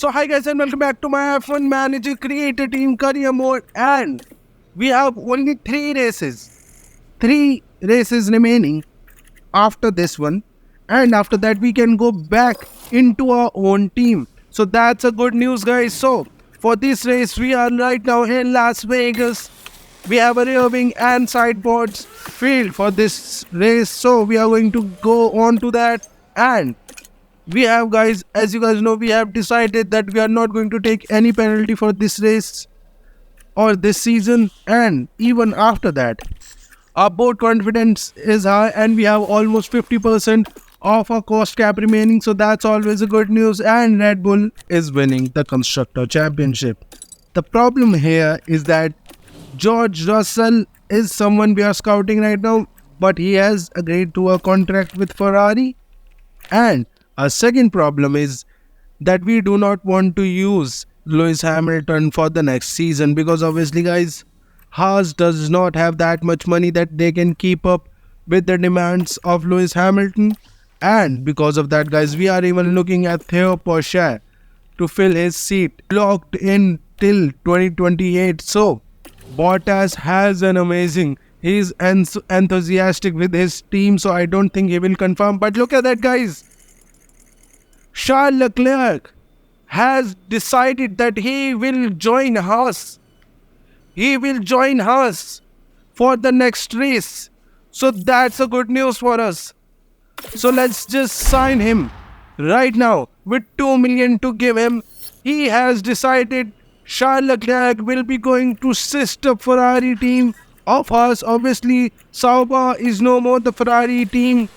So hi guys and welcome back to my F1 Manager Creator Team Career Mode, and we have only 3 races remaining after this one, and after that we can go back into our own team. So that's a good news guys. So for this race we are right now in Las Vegas. We have a rear wing and sideboards field for this race, so we are going to go on to that. And we have guys, as you guys know, we have decided that we are not going to take any penalty for this race or this season, and even after that our board confidence is high and we have almost 50% of our cost cap remaining, so that's always a good news. And Red Bull is winning the constructor championship. The problem here is that George Russell is someone we are scouting right now, but he has agreed to a contract with Ferrari. And our second problem is that we do not want to use Lewis Hamilton for the next season, because obviously guys, Haas does not have that much money that they can keep up with the demands of Lewis Hamilton. And because of that guys, we are even looking at Theo Pourchaire to fill his seat locked in till 2028. So Bottas has an amazing, he's enthusiastic with his team, so I don't think he will confirm. But look at that guys, Charles Leclerc has decided that he will join Haas. He will join Haas for the next race. So that's a good news for us. So let's just sign him right now with 2 million to give him. He has decided Charles Leclerc will be going to sister Ferrari team of Haas. Obviously, Sauber is no more the Ferrari team,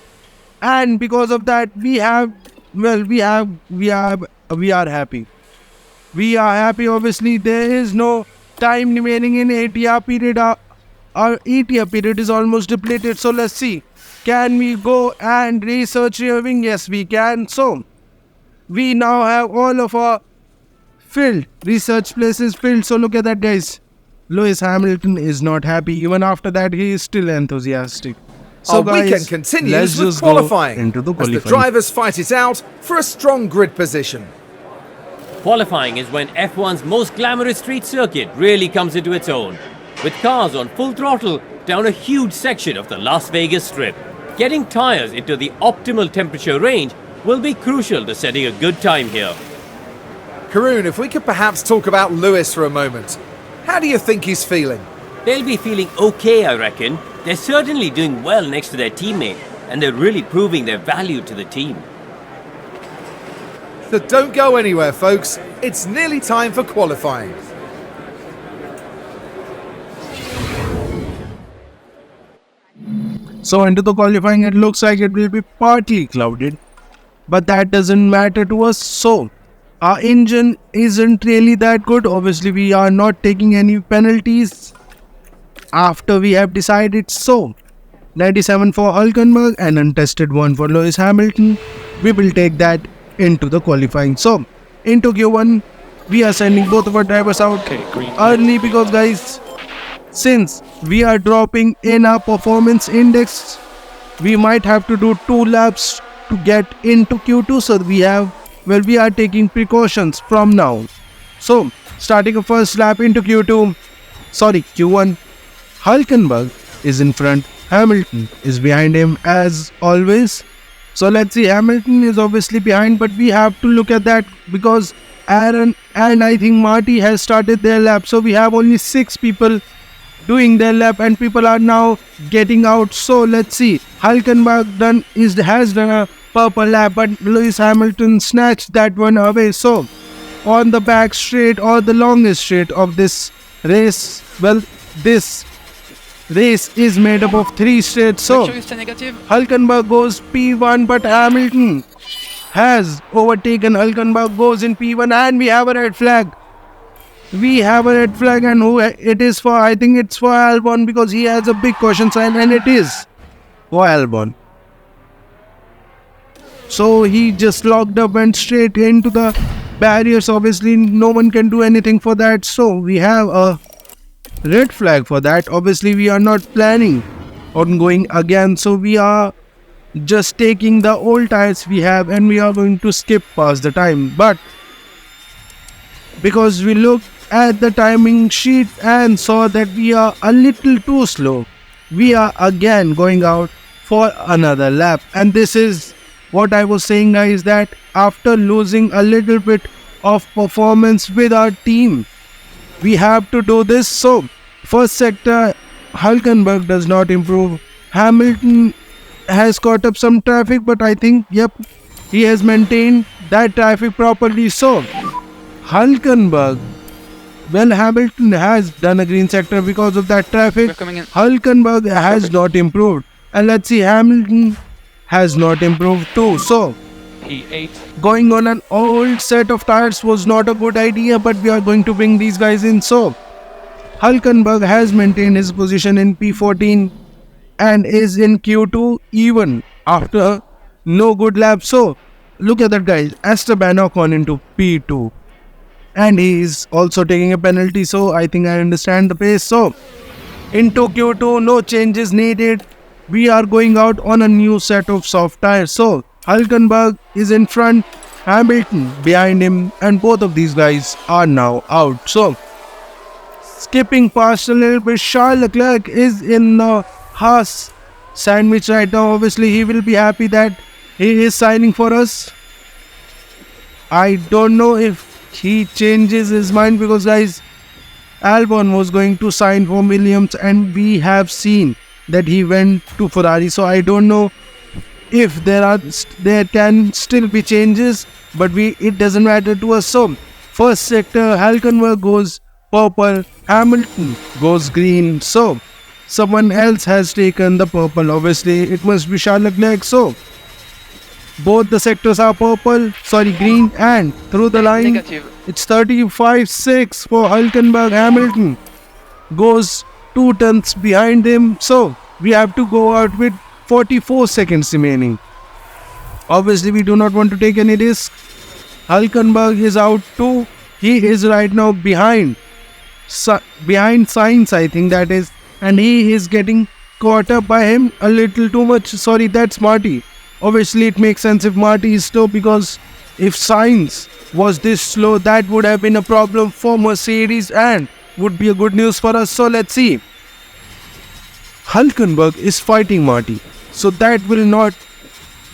and because of that, we are happy. We are happy. Obviously, there is no time remaining in ATR period. Our ATR period is almost depleted. So let's see. Can we go and research reviewing? Yes, we can. So we now have all of our research places filled. So look at that guys. Lewis Hamilton is not happy. Even after that, he is still enthusiastic. So Our guys, weekend continues let's with just qualifying, go into the as qualifying. the drivers fight it out for a strong grid position. Qualifying is when F1's most glamorous street circuit really comes into its own, with cars on full throttle down a huge section of the Las Vegas Strip. Getting tyres into the optimal temperature range will be crucial to setting a good time here. Karun, if we could perhaps talk about Lewis for a moment. How do you think he's feeling? They'll be feeling okay, I reckon. They're certainly doing well next to their teammate, and they're really proving their value to the team. So don't go anywhere, folks. It's nearly time for qualifying. So into the qualifying, it looks like it will be partly clouded, but that doesn't matter to us. So our engine isn't really that good. Obviously, we are not taking any penalties after we have decided. So 97 for Hülkenberg and untested 1 for Lewis Hamilton. We will take that into the qualifying. So into Q1, we are sending both of our drivers out early, because guys, since we are dropping in our performance index, we might have to do 2 laps to get into Q2. So we are taking precautions from now. So starting a first lap into Q1, Hülkenberg is in front, Hamilton is behind him as always. So let's see, Hamilton is obviously behind, but we have to look at that because Aaron and I think Marty has started their lap. So we have only 6 people doing their lap and people are now getting out. So let's see, Hülkenberg has done a purple lap, but Lewis Hamilton snatched that one away. So on the back straight, or the longest straight of this race, well, this race is made up of 3 straights. So Hülkenberg goes P1, but Hamilton has overtaken. Hülkenberg goes in P1 and we have a red flag. And who it is for? I think it's for Albon, because he has a big caution sign, and it is for Albon. So he just locked up, went straight into the barriers. Obviously no one can do anything for that, so we have a red flag for that. Obviously we are not planning on going again, so we are just taking the old tires we have and we are going to skip past the time. But because we looked at the timing sheet and saw that we are a little too slow. We are again going out for another lap, and this is what I was saying, guys, that after losing a little bit of performance with our team, we have to do this. So first sector, Hulkenberg does not improve. Hamilton has caught up some traffic, but I think, yep, he has maintained that traffic properly. So Hulkenberg, well, Hamilton has done a green sector because of that traffic. We're coming in. Hulkenberg has not improved. And let's see, Hamilton has not improved too. So P8. going on an old set of tires was not a good idea, but we are going to bring these guys in. So Hulkenberg has maintained his position in P14 and is in Q2 even after no good lap. So look at that, guys. Esteban Ocon into P2, and he is also taking a penalty. So I think I understand the pace. So into Q2, no changes needed. We are going out on a new set of soft tires. So Hulkenberg is in front, Hamilton behind him, and both of these guys are now out. So skipping past a little bit, Charles Leclerc is in the Haas sandwich right now. Obviously, he will be happy that he is signing for us. I don't know if he changes his mind, because, guys, Albon was going to sign for Williams and we have seen that he went to Ferrari. So I don't know if there can still be changes, but it doesn't matter to us. So first sector, Hulkenberg goes purple, Hamilton goes green. So someone else has taken the purple. Obviously, it must be Charles Leclerc. So both the sectors are green, and through the line, Negative. it's 35.6 for Hulkenberg. Hamilton goes 2 tenths behind him. So we have to go out with 44 seconds remaining. Obviously, we do not want to take any risk. Hulkenberg is out too. He is right now behind Sainz, I think that is, and he is getting caught up by him a little too much. Sorry, that's Marty. Obviously, it makes sense if Marty is slow, because if Sainz was this slow, that would have been a problem for Mercedes and would be a good news for us. So let's see. Hulkenberg is fighting Marty, so that will not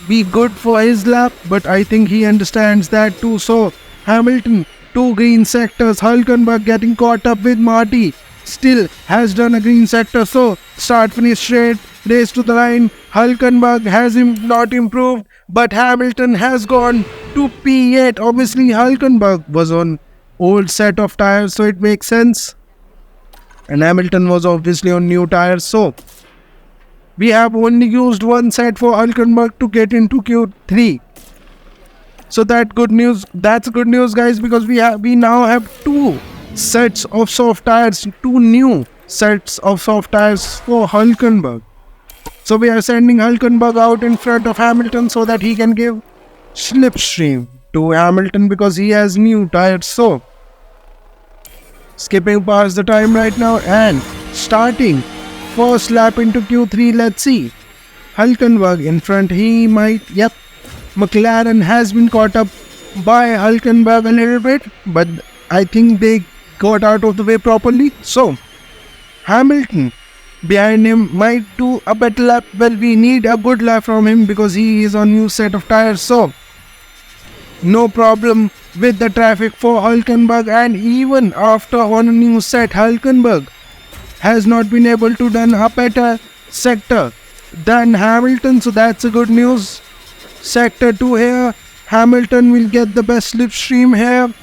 be good for his lap, but I think he understands that too. So Hamilton, 2 green sectors, Hulkenberg getting caught up with Marty, still has done a green sector. So start finish straight, race to the line. Hulkenberg has not improved, but Hamilton has gone to P8. Obviously, Hulkenberg was on old set of tires, so it makes sense, and Hamilton was obviously on new tires. So we have only used one set for Hulkenberg to get into Q3. So that's good news, guys, because we now have 2 sets of soft tires, 2 new sets of soft tires for Hulkenberg. So we are sending Hulkenberg out in front of Hamilton so that he can give slipstream to Hamilton, because he has new tires. So skipping past the time right now and starting first lap into Q3. Let's see. Hulkenberg in front. He might, yep. McLaren has been caught up by Hulkenberg a little bit, but I think they got out of the way properly. So Hamilton behind him might do a better lap. Well, we need a good lap from him because he is on new set of tires. So no problem with the traffic for Hulkenberg, and even after on a new set, Hulkenberg has not been able to done a better sector than Hamilton. So that's a good news. Sector 2 here, Hamilton will get the best slipstream here,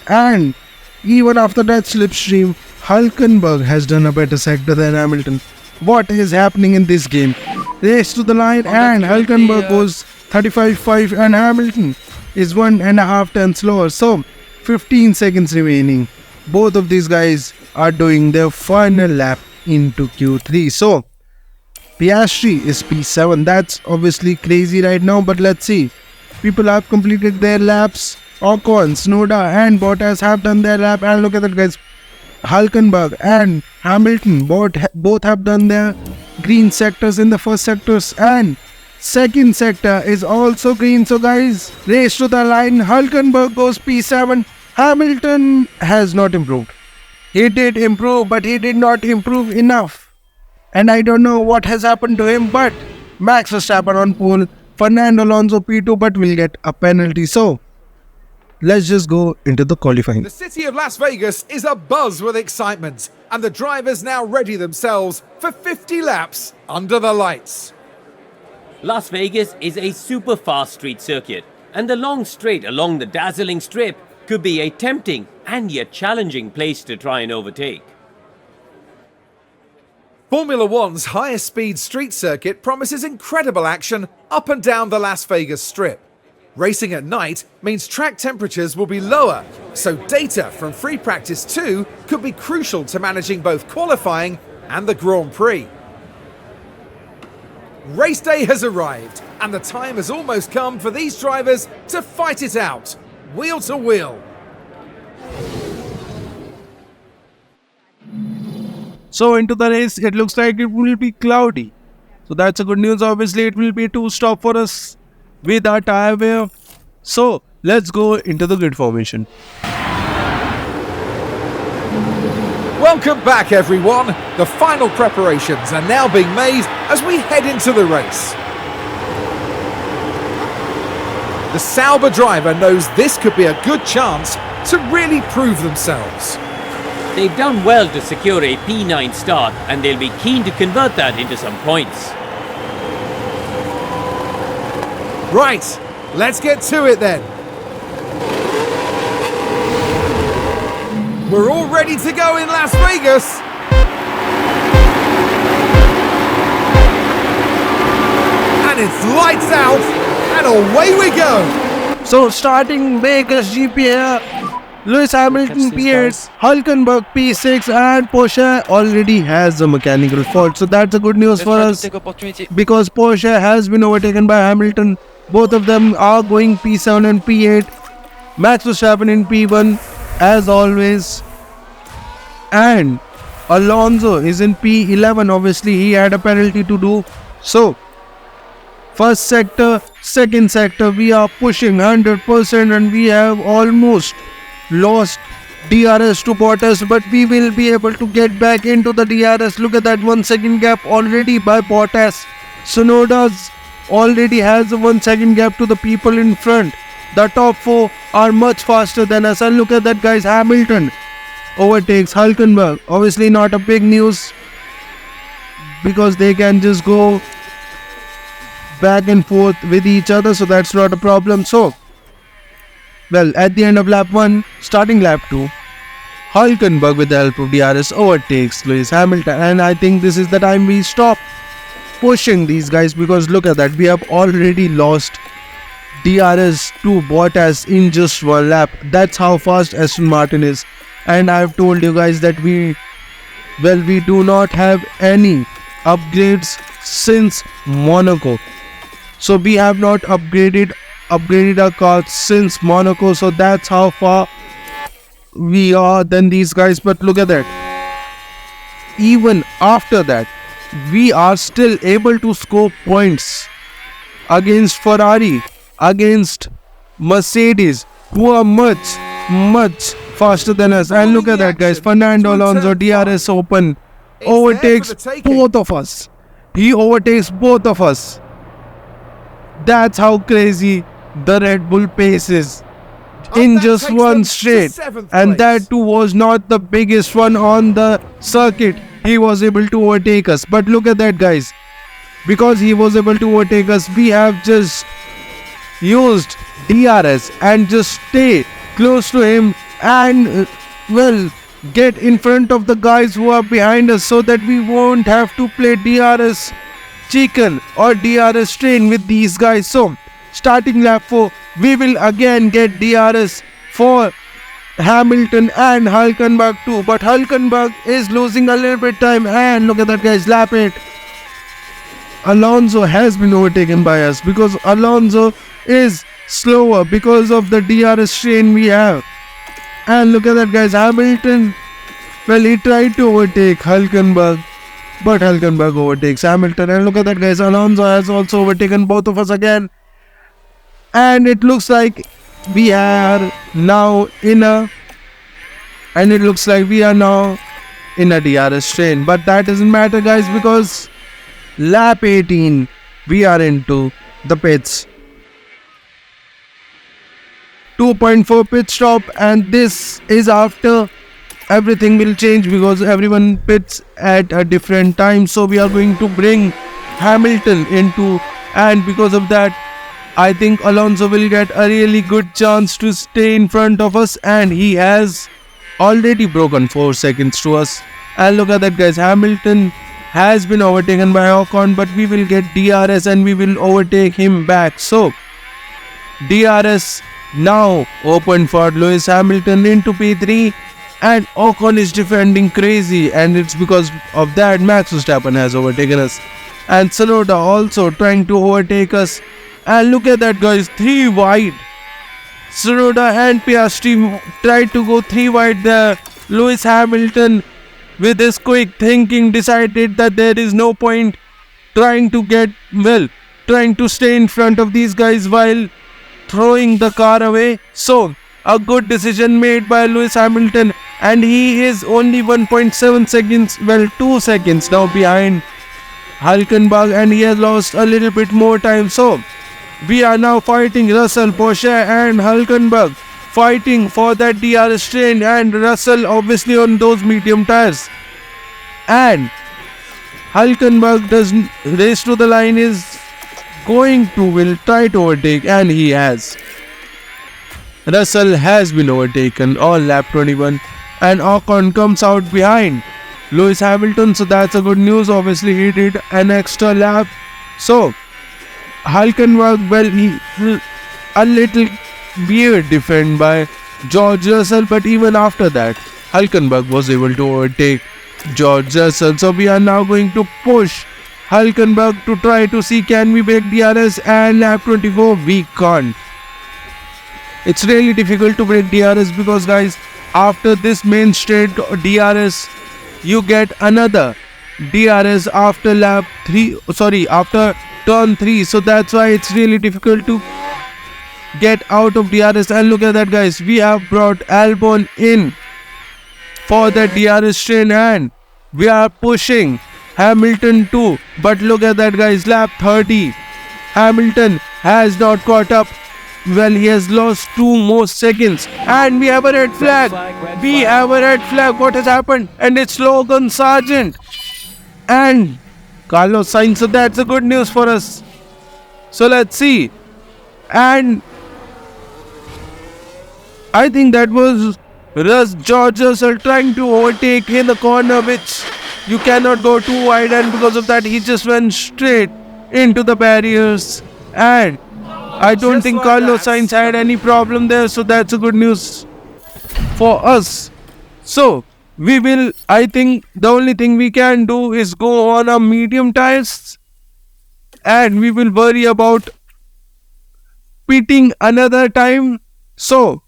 and even after that slipstream, Hulkenberg has done a better sector than Hamilton. What is happening in this game? Race to the line, and Hulkenberg goes 35.5 and Hamilton is 1.5 tenths lower. So 15 seconds remaining. Both of these guys are doing their final lap into Q3. So Piastri is P7. That's obviously crazy right now, but let's see. People have completed their laps. Ocon, Tsunoda and Bottas have done their lap, and look at that, guys. Hulkenberg and Hamilton both have done their green sectors in the first sectors, and second sector is also green. So guys, race to the line. Hulkenberg goes P7, Hamilton has not improved. He did improve, but he did not improve enough. And I don't know what has happened to him, but Max Verstappen on pole, Fernando Alonso P2, but will get a penalty. So, let's just go into the qualifying. The city of Las Vegas is abuzz with excitement, and the drivers now ready themselves for 50 laps under the lights. Las Vegas is a super fast street circuit, and the long straight along the dazzling strip could be a tempting and yet challenging place to try and overtake. Formula One's highest speed street circuit promises incredible action up and down the Las Vegas Strip. Racing at night means track temperatures will be lower, so data from Free Practice 2 could be crucial to managing both qualifying and the Grand Prix. Race day has arrived, and the time has almost come for these drivers to fight it out, wheel to wheel. So into the race, it looks like it will be cloudy. So that's a good news. Obviously, it will be 2-stop for us with our tire wear. So let's go into the grid formation. Welcome back, everyone. The final preparations are now being made as we head into the race. The Sauber driver knows this could be a good chance to really prove themselves. They've done well to secure a P9 start, and they'll be keen to convert that into some points. Right, let's get to it then. We're all ready to go in Las Vegas. And it's lights out, and away we go. So starting Vegas GP here, Lewis Hamilton P8, Hülkenberg P6, and Porsche already has a mechanical fault. So that's a good news for us because Porsche has been overtaken by Hamilton. Both of them are going P7 and P8. Max Verstappen in P1 as always. And Alonso is in P11. Obviously, he had a penalty to do. So, first sector, second sector, we are pushing 100% and we have almost lost DRS to Bottas, but we will be able to get back into the DRS. Look at that 1 second gap already by Bottas. Sonoda's already has a 1 second gap to the people in front. The top 4 are much faster than us, and look at that, guys. Hamilton overtakes Hülkenberg. Obviously not a big news because they can just go back and forth with each other, so that's not a problem. So, well, at the end of lap 1, starting lap 2, Hülkenberg with the help of DRS overtakes Lewis Hamilton, and I think this is the time we stop pushing these guys because look at that, we have already lost DRS to Bottas in just one lap. That's how fast Aston Martin is, and I've told you guys that we do not have any upgrades since Monaco. So we have not upgraded our car since Monaco, so that's how far we are than these guys. But look at that, even after that we are still able to score points against Ferrari, against Mercedes, who are much faster than us. And look at that, guys, Fernando Alonso DRS open overtakes both of us. He overtakes both of us. That's how crazy the Red Bull pace is in just one straight, and that too was not the biggest one on the circuit. He was able to overtake us, but look at that, guys, because he was able to overtake us, we have just used DRS and just stay close to him and well, get in front of the guys who are behind us so that we won't have to play DRS chicken or DRS train with these guys. So starting lap 4, we will again get DRS for Hamilton and Hülkenberg too, but Hülkenberg is losing a little bit time, and look at that, guys, lap 8, Alonso has been overtaken by us because Alonso is slower because of the DRS train we have. And look at that, guys, Hamilton, well, he tried to overtake Hülkenberg, but Hülkenberg overtakes Hamilton. And look at that, guys, Alonso has also overtaken both of us again. And it looks like we are now and it looks like we are now in a DRS train. But that doesn't matter, guys, because lap 18, we are into the pits. 2.4 pit stop, and this is after everything will change because everyone pits at a different time. So we are going to bring Hamilton into, and because of that, I think Alonso will get a really good chance to stay in front of us, and he has already broken 4 seconds to us. And look at that, guys, Hamilton has been overtaken by Ocon, but we will get DRS and we will overtake him back. So DRS now open for Lewis Hamilton into P3, and Ocon is defending crazy, and it's because of that Max Verstappen has overtaken us, and Tsunoda also trying to overtake us. And look at that, guys, 3 wide. Tsunoda and Piastri tried to go 3 wide there. Lewis Hamilton, with his quick thinking, decided that there is no point trying to stay in front of these guys while throwing the car away. So a good decision made by Lewis Hamilton, and he is only 1.7 seconds, 2 seconds now behind Hülkenberg, and he has lost a little bit more time. So we are now fighting Russell, Porsche and Hülkenberg, fighting for that DRS train, and Russell obviously on those medium tires, and Hülkenberg does race to the line, will try to overtake, and he has. Russell has been overtaken on lap 21, and Ocon comes out behind Lewis Hamilton, so that's a good news. Obviously he did an extra lap. So Hülkenberg, a little weird defend by George Russell, but even after that Hülkenberg was able to overtake George Russell. So we are now going to push Hülkenberg to try to see can we break DRS, and lap 24 we can't. It's really difficult to break DRS because, guys, after this main straight DRS, you get another DRS after after turn 3. So that's why it's really difficult to get out of DRS. And look at that, guys, we have brought Albon in for the DRS train, and we are pushing Hamilton too. But look at that, guys, lap 30, Hamilton has not caught up. He has lost 2 more seconds, and we have a red flag. What has happened? And it's Logan Sargent and Carlos Sainz. So that's a good news for us. So let's see. And I think that was George Russell trying to overtake in the corner, which you cannot go too wide, and because of that he just went straight into the barriers, and I don't think Carlos Sainz had any problem there, so that's a good news for us. So I think the only thing we can do is go on our medium tires, and we will worry about pitting another time. So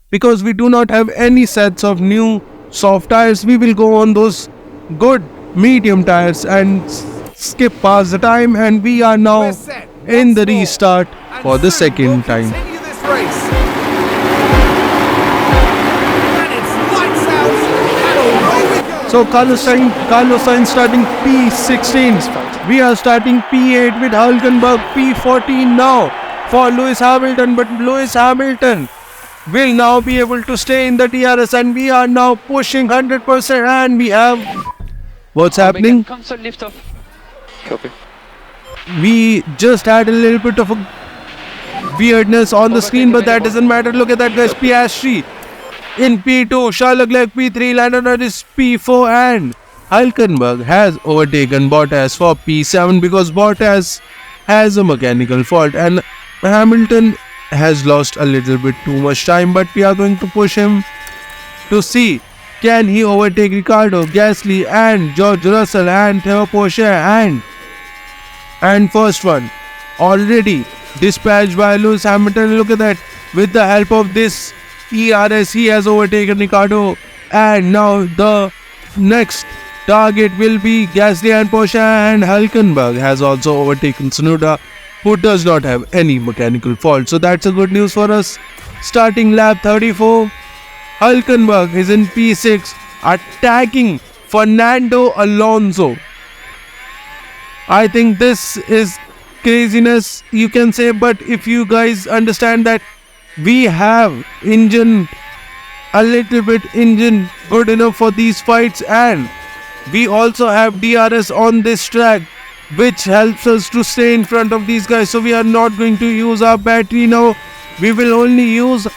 because we do not have any sets of new soft tires, we will go on those good medium tires and skip past the time, and we are now in the restart for the second time. So Carlos Sainz starting P16. We are starting P8 with Hülkenberg. P14 now for Lewis Hamilton, but Lewis Hamilton will now be able to stay in the DRS, and we are now pushing 100%, and we have what's happening? Console lift off. Copy. We just had a little bit of a weirdness on the screen, but that doesn't matter. Look at that, guys. Piastri in P2, Charles Leclerc P3, Lando Norris P4, and Hülkenberg has overtaken Bottas for P7 because Bottas has a mechanical fault, and Hamilton has lost a little bit too much time, but we are going to push him to see can he overtake Ricciardo, Gasly and George Russell and Theo Porsche, and first one already dispatched by Lewis Hamilton. Look at that, with the help of this ERS he has overtaken Ricciardo, and now the next target will be Gasly and Porsche, and Hülkenberg has also overtaken Tsunoda who does not have any mechanical fault. So that's a good news for us. Starting lap 34, Hulkenberg is in P6, attacking Fernando Alonso. I think this is craziness, you can say, but if you guys understand that we have engine, a little bit engine good enough for these fights, and we also have DRS on this track, which helps us to stay in front of these guys. So we are not going to use our battery now, we will only use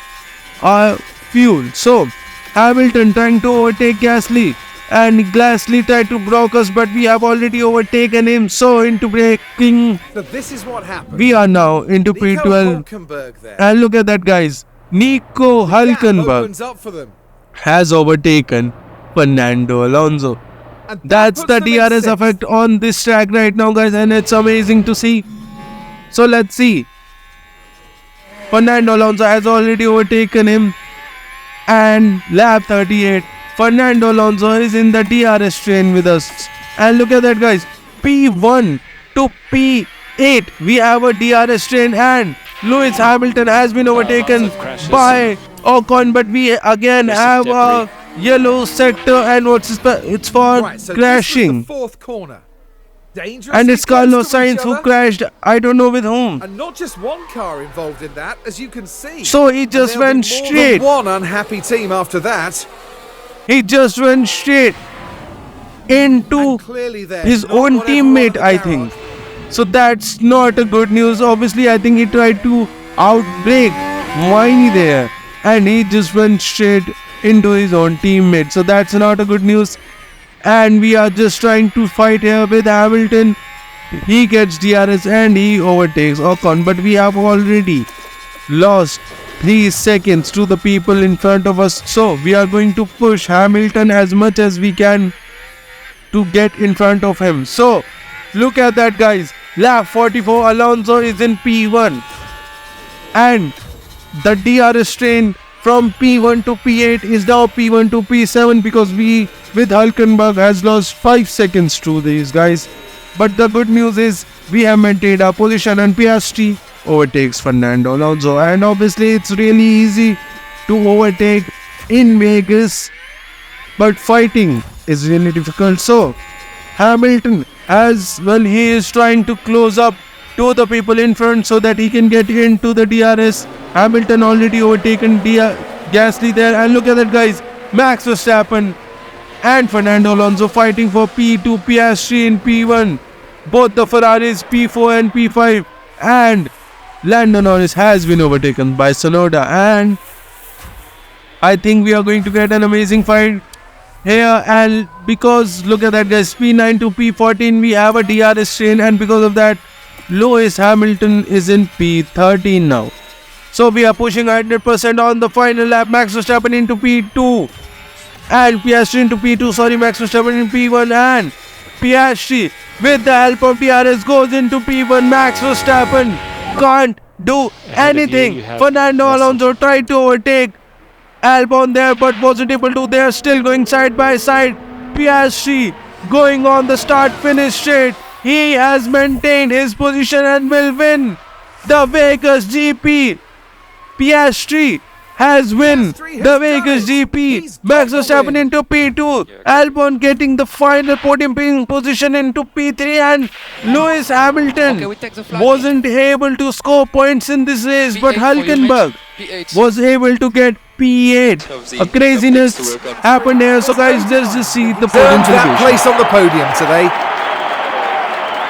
our fuel. So Hamilton trying to overtake Gasly, and Gasly tried to block us, but we have already overtaken him. So into braking, So this is what happened. we are now into Nico P12, Hulkenberg there. and look at that, guys. Nico Gap Hulkenberg opens up for them. has overtaken Fernando Alonso. And that That's puts the them in DRS sixth. effect on this track right now, guys, and it's amazing to see. So let's see. Fernando Alonso has already overtaken him, and lap 38, Fernando Alonso is in the DRS train with us. And look at that, guys. P1 to P8, we have a DRS train, and Lewis Hamilton has been overtaken lots of crashes. by Ocon, but we again There's have some a yellow sector, and it's for Right, so crashing. this was the fourth corner. Dangerously And it's close Carlos to each Sainz who other. crashed, I don't know with whom. And not just one car involved in that, as you can see. So he And just there'll be went more than straight. one unhappy team after that. He just went straight into And clearly there's his not own what everyone teammate, in the I garage- think. So that's not a good news. Obviously, I think he tried to outbrake Winey there, and he just went straight into his own teammate. So that's not a good news. And we are just trying to fight here with Hamilton. He gets DRS and he overtakes Ocon, but we have already lost 3 seconds to the people in front of us. So we are going to push Hamilton as much as we can to get in front of him. So look at that, guys. Lap 44, Alonso is in P1, and the DRS train from P1 to P8 is now P1 to P7, because we with Hulkenberg has lost 5 seconds to these guys. But the good news is we have maintained our position, and Piastri overtakes Fernando Alonso. And obviously it's really easy to overtake in Vegas, but fighting is really difficult. So Hamilton, as well, he is trying to close up to the people in front so that he can get into the DRS. Hamilton already overtaken Gasly there, and look at that, guys. Max Verstappen and Fernando Alonso fighting for P2, Piastri in P1. Both the Ferraris P4 and P5, and Lando Norris has been overtaken by Sonoda, and I think we are going to get an amazing fight here. And because look at that, guys, P9 to P14 we have a DRS train, and because of that Lewis Hamilton is in P13 now. So we are pushing 100% on the final lap. Max Verstappen into P2 and Piastri into P2. Sorry, Max Verstappen in P1, and Piastri with the help of DRS goes into P1. Max Verstappen can't do Ahead of you, anything. you have Fernando Russell. Alonso tried to overtake Albon there, but wasn't able to. They are still going side by side. Piastri going on the start-finish straight. He has maintained his position and will win the Vegas GP. Piastri has won Piastri has the done Vegas it. GP. He's Max got the Verstappen win. into P2. Yeah, Albon getting the final podium position into P3, and Lewis Hamilton Okay, we take the flag. wasn't able to score points in this race, but P8 for you, Hulkenberg mate. P8. was able to get P8. A craziness happened here. So guys, let's just see the podium Earned that celebration. place on the podium today.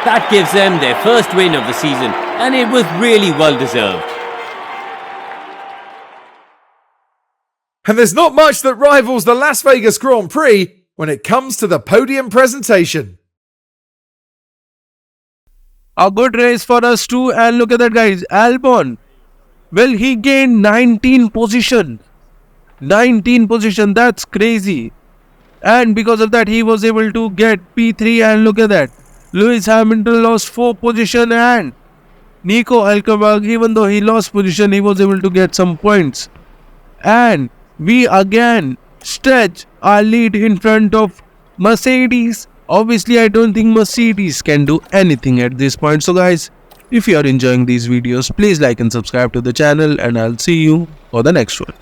That gives them their first win of the season, and it was really well deserved. And there's not much that rivals the Las Vegas Grand Prix when it comes to the podium presentation. A good race for us too, and look at that, guys. Albon, well, he gained 19 position. 19 position, that's crazy. And because of that, he was able to get P3, and look at that. Lewis Hamilton lost 4 position, and Nico Hulkenberg, even though he lost position, he was able to get some points. And we again stretch our lead in front of Mercedes. Obviously, I don't think Mercedes can do anything at this point. So guys, If you are enjoying these videos, please like and subscribe to the channel, and I'll see you for the next one.